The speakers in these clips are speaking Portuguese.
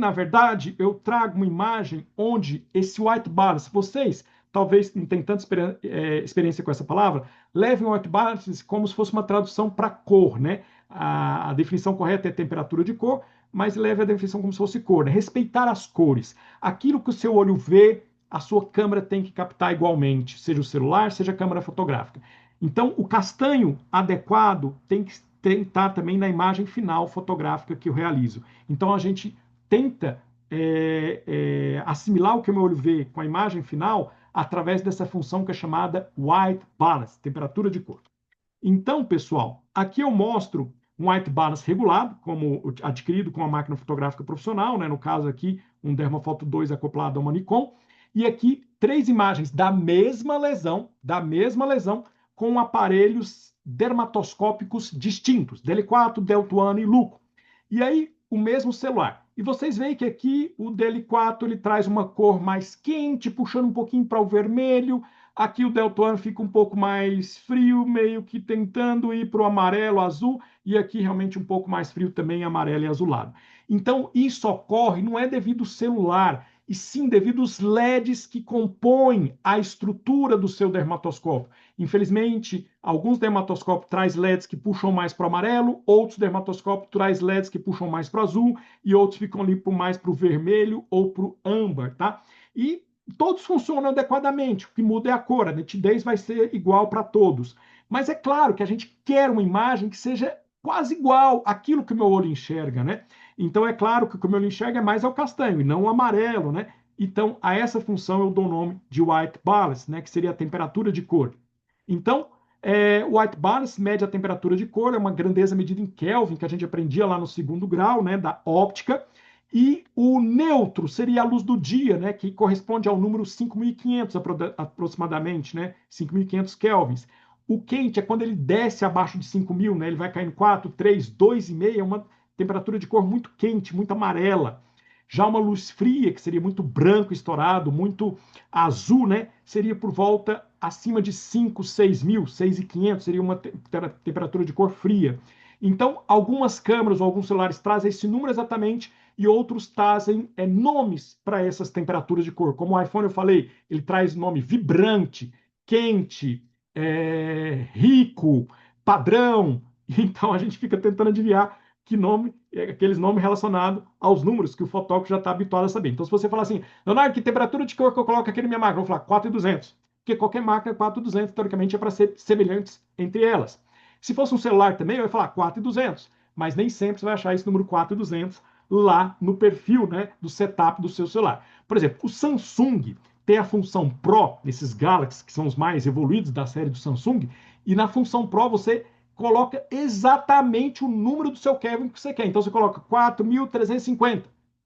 na verdade, eu trago uma imagem onde esse white balance, vocês talvez não tenham tanta experiência com essa palavra, levem o white balance como se fosse uma tradução para cor, né? A definição correta é temperatura de cor, mas leve a definição como se fosse cor, né? Respeitar as cores. Aquilo que o seu olho vê, a sua câmera tem que captar igualmente, seja o celular, seja a câmera fotográfica. Então, o castanho adequado tem que estar também na imagem final fotográfica que eu realizo. Então, a gente tenta assimilar o que o meu olho vê com a imagem final através dessa função que é chamada white balance, temperatura de cor. Então, pessoal, aqui eu mostro um white balance regulado, como adquirido com a máquina fotográfica profissional, né? No caso aqui, um Dermafoto 2 acoplado a uma Nikon, e aqui 3 imagens da mesma lesão, com aparelhos dermatoscópicos distintos, Deli4, Deltuano e Luco. E aí, o mesmo celular. E vocês veem que aqui o Deli4 ele traz uma cor mais quente, puxando um pouquinho para o vermelho. Aqui o Deltuano fica um pouco mais frio, meio que tentando ir para o amarelo, azul, e aqui realmente um pouco mais frio também, amarelo e azulado. Então, isso ocorre não é devido ao celular, e sim devido aos LEDs que compõem a estrutura do seu dermatoscópio. Infelizmente, alguns dermatoscópios trazem LEDs que puxam mais para o amarelo, outros dermatoscópios trazem LEDs que puxam mais para o azul, e outros ficam ali mais para o vermelho ou para o âmbar, tá? E todos funcionam adequadamente, o que muda é a cor, a nitidez vai ser igual para todos. Mas é claro que a gente quer uma imagem que seja quase igual àquilo que o meu olho enxerga, né? Então é claro que o que o meu olho enxerga é mais ao castanho e não ao amarelo, né? Então a essa função eu dou o nome de white balance, né? Que seria a temperatura de cor. Então, o white balance mede a temperatura de cor, é uma grandeza medida em Kelvin, que a gente aprendia lá no 2º grau, né, da óptica. E o neutro seria a luz do dia, né, que corresponde ao número 5.500 aproximadamente, né, 5.500 kelvins. O quente é quando ele desce abaixo de 5.000, né, ele vai caindo 4, 3, 2,5, é uma temperatura de cor muito quente, muito amarela. Já uma luz fria, que seria muito branco estourado, muito azul, né, seria por volta acima de 5, 6.000, 6.500, seria uma temperatura de cor fria. Então, algumas câmeras ou alguns celulares trazem esse número exatamente e outros trazem nomes para essas temperaturas de cor. Como o iPhone eu falei, ele traz nome vibrante, quente, rico, padrão. Então a gente fica tentando adivinhar que nome, aqueles nomes relacionados aos números que o fotógrafo já está habituado a saber. Então, se você falar assim, Leonardo, que temperatura de cor que eu coloco aqui na minha máquina? Eu vou falar 4.200, porque qualquer máquina 4.200, teoricamente, é para ser semelhantes entre elas. Se fosse um celular também, eu ia falar 4.200, mas nem sempre você vai achar esse número 4.200 lá no perfil, né, do setup do seu celular. Por exemplo, o Samsung tem a função Pro, nesses Galaxy, que são os mais evoluídos da série do Samsung, e na função Pro você coloca exatamente o número do seu Kelvin que você quer. Então você coloca 4.350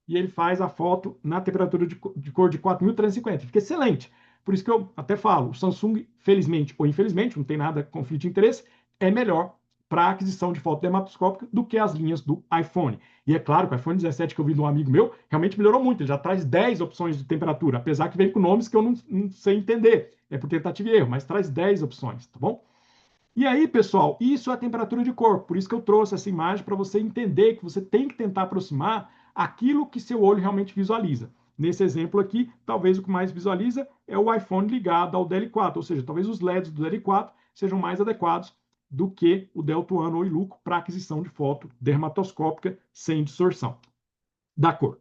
e ele faz a foto na temperatura de cor de 4.350. Fica excelente. Por isso que eu até falo, o Samsung, felizmente ou infelizmente, não tem nada conflito de interesse, é melhor para aquisição de foto dermatoscópica do que as linhas do iPhone. E é claro que o iPhone 17 que eu vi de um amigo meu realmente melhorou muito. Ele já traz 10 opções de temperatura, apesar que vem com nomes que eu não sei entender. É por tentativa e erro, mas traz 10 opções, tá bom? E aí, pessoal, isso é a temperatura de corpo. Por isso que eu trouxe essa imagem para você entender que você tem que tentar aproximar aquilo que seu olho realmente visualiza. Nesse exemplo aqui, talvez o que mais visualiza é o iPhone ligado ao DL4, ou seja, talvez os LEDs do DL4 sejam mais adequados do que o Deltuano ou Iluco para aquisição de foto dermatoscópica sem distorção da cor.